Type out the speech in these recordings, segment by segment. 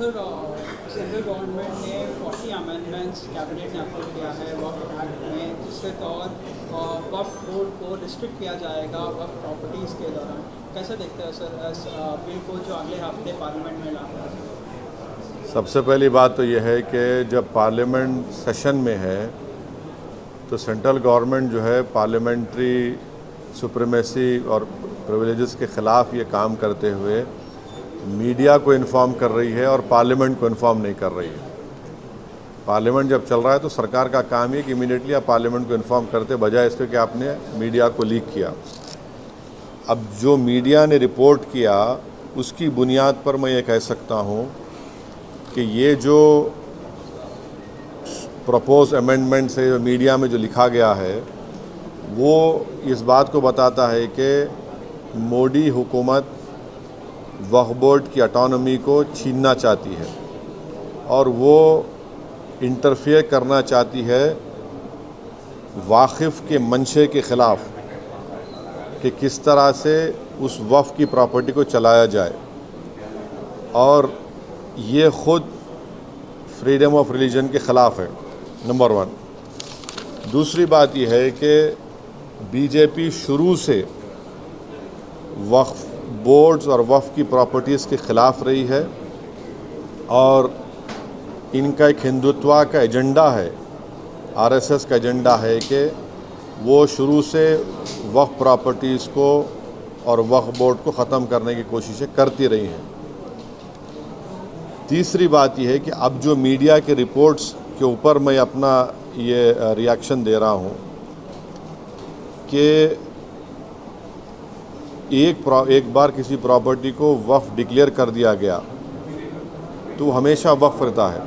Sir, central government ने 40 amendments cabinet ने approve किया है वक्फ एक्ट में, जिसके तहत वक्फ बोर्ड को रिस्ट्रिक्ट किया जाएगा वक्फ प्रॉपर्टीज़ के दौरान। कैसे देखते हैं सर इस बिल को जो अगले हफ्ते पार्लियामेंट में लाना है? सबसे पहली बात तो यह है कि जब पार्लियामेंट सेशन में है तो सेंट्रल गवर्नमेंट जो है पार्लियामेंट्री सुप्रीमेसी और प्रिविलेजेस के ख़िलाफ़ ये काम करते हुए मीडिया को इन्फॉर्म कर रही है और पार्लियामेंट को इन्फॉर्म नहीं कर रही है। पार्लियामेंट जब चल रहा है तो सरकार का काम है कि इमीडिएटली आप पार्लियामेंट को इन्फॉर्म करते, बजाय इसके कि आपने मीडिया को लीक किया। अब जो मीडिया ने रिपोर्ट किया उसकी बुनियाद पर मैं ये कह सकता हूँ कि ये जो प्रपोज अमेंडमेंट से मीडिया में जो लिखा गया है वो इस बात को बताता है कि मोदी हुकूमत वक्फ बोर्ड की ऑटोनॉमी को छीनना चाहती है और वो इंटरफेयर करना चाहती है वाक़िफ़ के मंशे के ख़िलाफ़ कि किस तरह से उस वक्फ की प्रॉपर्टी को चलाया जाए, और ये ख़ुद फ्रीडम ऑफ रिलीजन के ख़िलाफ़ है, नंबर 1। दूसरी बात यह है कि बीजेपी शुरू से वक्फ बोर्ड्स और वक्फ की प्रॉपर्टीज़ के ख़िलाफ़ रही है और इनका एक हिंदुत्व का एजेंडा है, आरएसएस का एजेंडा है कि वो शुरू से वक्फ प्रॉपर्टीज़ को और वक्फ बोर्ड को ख़त्म करने की कोशिशें करती रही हैं। तीसरी बात यह है कि अब जो मीडिया के रिपोर्ट्स के ऊपर मैं अपना ये रिएक्शन दे रहा हूँ कि एक बार किसी प्रॉपर्टी को वक्फ डिक्लेयर कर दिया गया तो हमेशा वक्फ रहता है।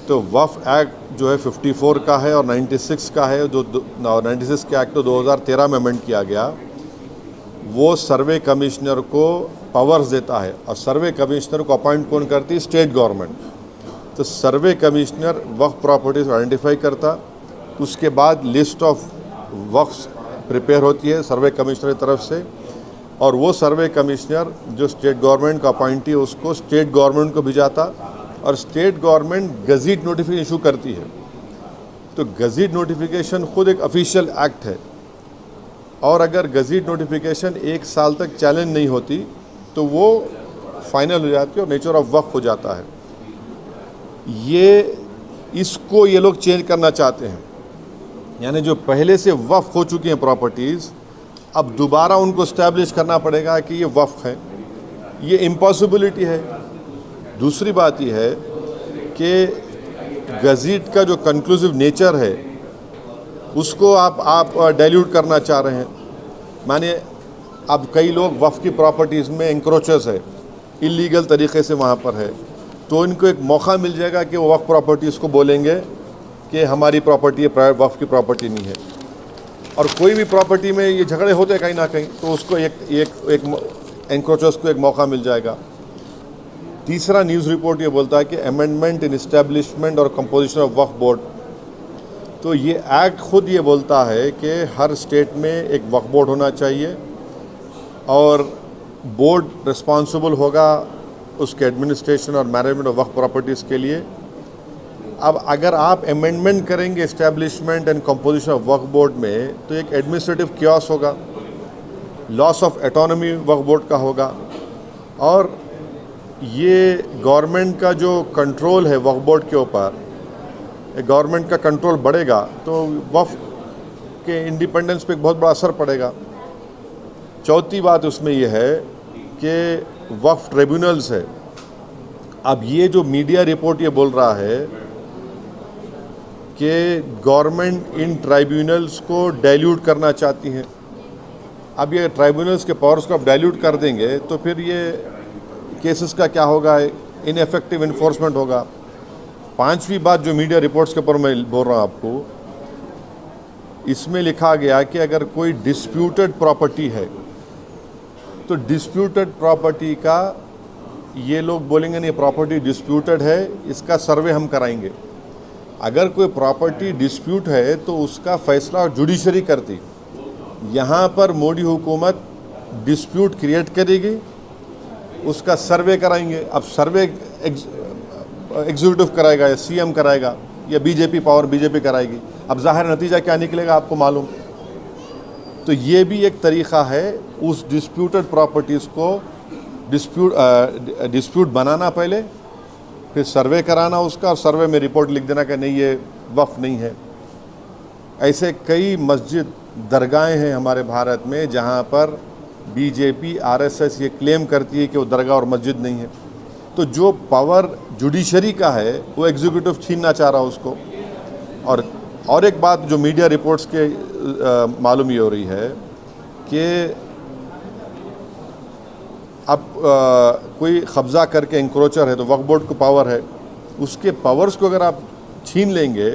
तो वक्फ एक्ट जो है 54 का है और 96 का है, जो 96 के एक्ट तो 2013 में अमेंड किया गया। वो सर्वे कमिश्नर को पावर्स देता है और सर्वे कमिश्नर को अपॉइंट कौन करती है? State government. तो सर्वे कमिश्नर वक्फ प्रॉपर्टीज आइडेंटिफाई करता, उसके बाद लिस्ट ऑफ वक्फ प्रिपेयर होती है सर्वे कमिश्नर की तरफ से, और वो सर्वे कमिश्नर जो स्टेट गवर्नमेंट का अपॉइंटी है उसको स्टेट गवर्नमेंट को भिजाता और स्टेट गवर्नमेंट गज़ीट नोटिफिकेशन इशू करती है। तो गज़ीट नोटिफिकेशन खुद एक ऑफिशियल एक्ट है, और अगर गज़ीट नोटिफिकेशन 1 साल तक चैलेंज नहीं होती तो वो फाइनल हो जाती है और नेचर ऑफ वक्फ हो जाता है। इसको ये लोग चेंज करना चाहते हैं, यानी जो पहले से वक्फ हो चुकी हैं प्रॉपर्टीज़ अब दोबारा उनको इस्टेब्लिश करना पड़ेगा कि ये वक्फ है। ये इम्पॉसिबिलिटी है। दूसरी बात यह है कि गज़ीट का जो कंक्लूसिव नेचर है उसको आप डाइल्यूट करना चाह रहे हैं। माने अब कई लोग वक्फ की प्रॉपर्टीज़ में इंक्रोचर्स है, इलीगल तरीके से वहाँ पर है, तो इनको एक मौका मिल जाएगा कि वो वक्फ प्रॉपर्टीज़ को बोलेंगे कि हमारी प्रॉपर्टी है, प्राइवेट वक्फ की प्रॉपर्टी नहीं है। और कोई भी प्रॉपर्टी में ये झगड़े होते हैं कहीं ना कहीं, तो उसको एक एंक्रोचर्स को एक मौका मिल जाएगा। तीसरा न्यूज़ रिपोर्ट ये बोलता है कि अमेंडमेंट इन इस्टेब्लिशमेंट और कंपोजिशन ऑफ वक्फ बोर्ड। तो ये एक्ट खुद ये बोलता है कि हर स्टेट में एक वक्फ बोर्ड होना चाहिए और बोर्ड रिस्पॉन्सिबल होगा उसके एडमिनिस्ट्रेशन और मैनेजमेंट ऑफ वक्फ प्रॉपर्टीज़ के लिए। अब अगर आप अमेंडमेंट करेंगे establishment and composition of Waqf board में तो एक एडमिनिस्ट्रेटिव क्योस होगा, loss of autonomy Waqf board का होगा, और ये गवर्नमेंट का जो कंट्रोल है वक्फ बोर्ड के ऊपर, गवर्नमेंट का कंट्रोल बढ़ेगा तो वक्फ के इंडिपेंडेंस पे एक बहुत बड़ा असर पड़ेगा। चौथी बात उसमें यह है कि वक्फ ट्रिब्यूनल्स है। अब ये जो मीडिया रिपोर्ट ये बोल रहा है कि गवर्नमेंट इन ट्राइब्यूनल्स को डाइल्यूट करना चाहती है। अब ये ट्राइब्यूनल्स के पावर्स को आप डाइल्यूट कर देंगे तो फिर ये केसेस का क्या होगा? इनएफेक्टिव इन्फोर्समेंट होगा। पांचवी बात जो मीडिया रिपोर्ट्स के ऊपर मैं बोल रहा हूँ आपको, इसमें लिखा गया कि अगर कोई डिस्प्यूटेड प्रॉपर्टी है तो डिस्प्यूटेड प्रॉपर्टी का ये लोग बोलेंगे नहीं प्रॉपर्टी डिस्प्यूटेड है, इसका सर्वे हम कराएंगे। अगर कोई प्रॉपर्टी डिस्प्यूट है तो उसका फैसला जुडिशरी करती। यहाँ पर मोदी हुकूमत डिस्प्यूट क्रिएट करेगी, उसका सर्वे कराएंगे। अब सर्वे एग्जीक्यूटिव कराएगा या सीएम कराएगा या बीजेपी पावर बीजेपी कराएगी। अब ज़ाहिर नतीजा क्या निकलेगा आपको मालूम। तो ये भी एक तरीक़ा है उस डिस्प्यूटेड प्रॉपर्टीज़ को डिस्प्यूट बनाना, पहले फिर सर्वे कराना उसका, और सर्वे में रिपोर्ट लिख देना कि नहीं ये वक्फ नहीं है। ऐसे कई मस्जिद दरगाहें हैं हमारे भारत में जहाँ पर बीजेपी आरएसएस ये क्लेम करती है कि वो दरगाह और मस्जिद नहीं है। तो जो पावर जुडिशरी का है वो एग्जीक्यूटिव छीनना चाह रहा है उसको। और एक बात जो मीडिया रिपोर्ट्स के मालूम ये हो रही है कि अब कोई कब्ज़ा करके इंक्रोचर है तो वक्फ बोर्ड को पावर है, उसके पावर्स को अगर आप छीन लेंगे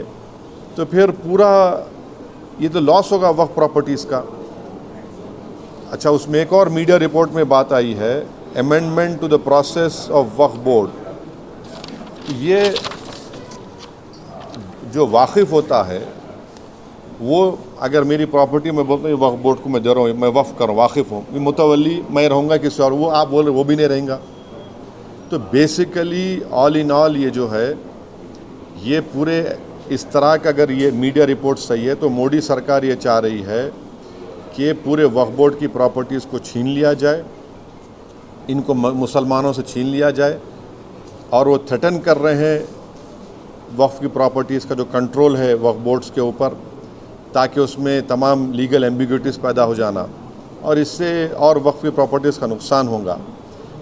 तो फिर पूरा ये तो लॉस होगा वक्फ प्रॉपर्टीज़ का। अच्छा, उसमें एक और मीडिया रिपोर्ट में बात आई है, amendment to the process of Waqf board. ये जो वाकिफ़ होता है वो अगर मेरी प्रॉपर्टी में बोलता हूँ वक्फ बोर्ड को मैं दे रहा हूँ, मैं वक्फ करूँ, वाकिफ़ हूँ, मुतवल्ली मैं रहूँगा किसी और, वो आप बोल रहे वो भी नहीं रहेगा। तो बेसिकली ऑल इन ऑल ये जो है ये पूरे इस तरह का, अगर ये मीडिया रिपोर्ट सही है तो मोदी सरकार ये चाह रही है कि पूरे वक्फ बोर्ड की प्रॉपर्टीज़ को छीन लिया जाए, इनको मुसलमानों से छीन लिया जाए। और वो थ्रेटन कर रहे हैं वक्फ की प्रॉपर्टीज़ का जो कंट्रोल है वक्फ बोर्ड्स के ऊपर, ताकि उसमें तमाम लीगल एम्बिग्यूटीज़ पैदा हो जाना, और इससे और वक्फ की प्रॉपर्टीज़ का नुकसान होगा।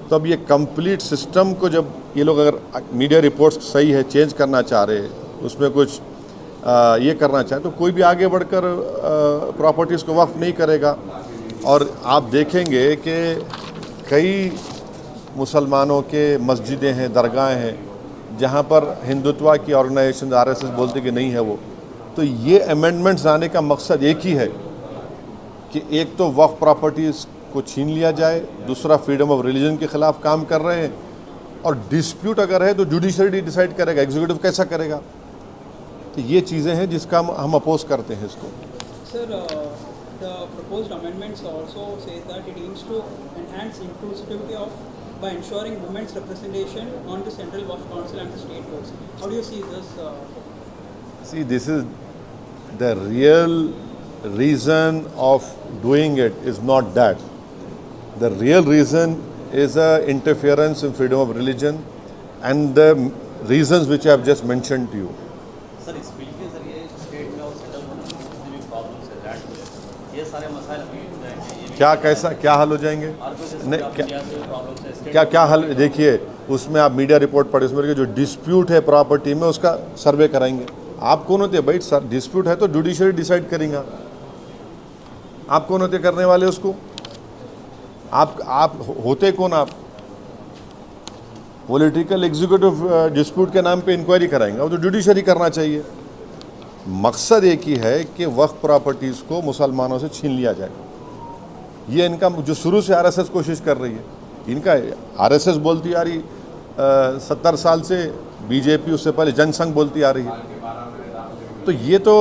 तो अब ये कंप्लीट सिस्टम को जब ये लोग, अगर मीडिया रिपोर्ट्स सही है, चेंज करना चाह रहे हैं, उसमें कुछ ये करना चाहे, तो कोई भी आगे बढ़कर प्रॉपर्टीज़ को वक्फ नहीं करेगा। और आप देखेंगे कि कई मुसलमानों के मस्जिदें हैं, दरगाहें हैं जहाँ पर हिंदुत्व की ऑर्गेनाइजेशन आरएसएस बोलते कि नहीं है वो। तो ये अमेंडमेंट्स लाने का मकसद एक ही है कि एक तो वक्फ प्रॉपर्टीज़ को छीन लिया जाए, दूसरा फ्रीडम ऑफ रिलीजन के ख़िलाफ़ काम कर रहे हैं, और डिस्प्यूट अगर है तो जुडिशरी डिसाइड करेगा, एग्जीक्यूटिव कैसा करेगा। तो ये चीज़ें हैं जिसका हम अपोज करते हैं इसको। Sir, the proposed amendments also say that it aims to enhance inclusivity of by ensuring women's representation on the Central Waqf Council and the state boards. How do you see this? See, this is the real reason of doing it is not that. The real reason is interference in freedom of religion and the reasons which I have just mentioned to you. Sir, इस bill के जरिए state में और central में जितने भी problems है land में, ये सारे मसाइल अभी हो जाएंगे। क्या कैसा क्या हल हो जाएंगे? नहीं, क्या हल? देखिए, उसमें आप मीडिया रिपोर्ट पढ़े, उसमें जो डिस्प्यूट है प्रॉपर्टी में उसका सर्वे कराएंगे। आप कौन होते हैं भाई? सर, डिस्प्यूट है तो जुडिशरी डिसाइड करेंगे। आप कौन होते करने वाले उसको? आप होते कौन? आप पॉलिटिकल एग्जीक्यूटिव डिस्प्यूट के नाम पे इंक्वायरी कराएंगे, और तो जुडिशरी करना चाहिए। मकसद एक ही है कि वक्फ प्रॉपर्टीज़ को मुसलमानों से छीन लिया जाए। ये इनका जो शुरू से आरएसएस कोशिश कर रही है, इनका आरएसएस बोलती आ रही 70 साल से, बीजेपी उससे पहले जनसंघ बोलती आ रही है। तो ये तो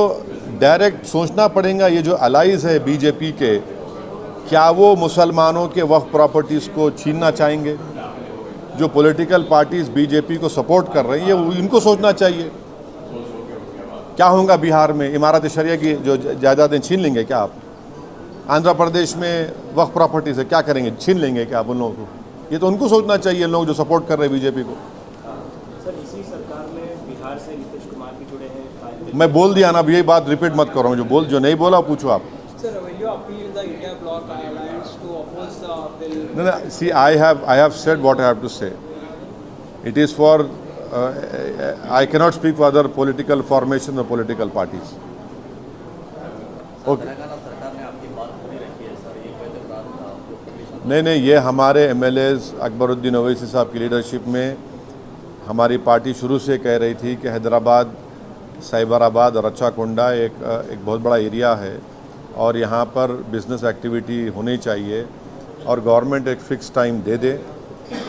डायरेक्ट सोचना पड़ेगा, ये जो अलाइज है बीजेपी के, क्या वो मुसलमानों के वक्फ प्रॉपर्टीज़ को छीनना चाहेंगे? जो पॉलिटिकल पार्टीज़ बीजेपी को सपोर्ट कर रही है इनको सोचना चाहिए। क्या होगा बिहार में? इमारत शरिया की जो जायदादें छीन लेंगे क्या आप? आंध्र प्रदेश में वक्फ प्रॉपर्टीज़ है, क्या करेंगे? छीन लेंगे क्या आप उन लोगों को? ये तो उनको सोचना चाहिए, लोग जो सपोर्ट कर रहे हैं बीजेपी को। सर, इसी सरकार में बिहार से नीतीश कुमार भी जुड़े हैं। मैं बोल दिया ना, अब यही बात रिपीट मत करो, जो नहीं बोला पूछो आप। Sir, will you appeal the India Bloc Alliance to oppose the bill? No, see, I have said what I have to say. It is for I cannot speak for other political formations or political parties. Okay. सरकार ने आपकी बात पूरी रखी है sir, ये पहले बात नहीं, ये हमारे MLAs अकबरुद्दीन ओवैसी साहब की लीडरशिप में हमारी पार्टी शुरू से कह रही थी कि हैदराबाद, साइबराबाद और रच्चाकोंडा एक बहुत बड़ा एरिया है और यहाँ पर बिज़नेस एक्टिविटी होनी चाहिए, और गवर्नमेंट एक फ़िक्स टाइम दे दे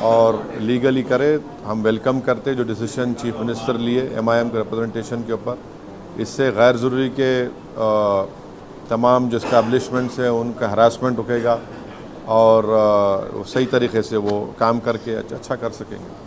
और लीगली करे। हम वेलकम करते जो डिसीजन चीफ मिनिस्टर लिए MIM के रिप्रेजेंटेशन के ऊपर। इससे गैर ज़रूरी के तमाम जो इस्टेब्लिशमेंट्स हैं उनका हरासमेंट रुकेगा और सही तरीके से वो काम करके अच्छा कर सकेंगे।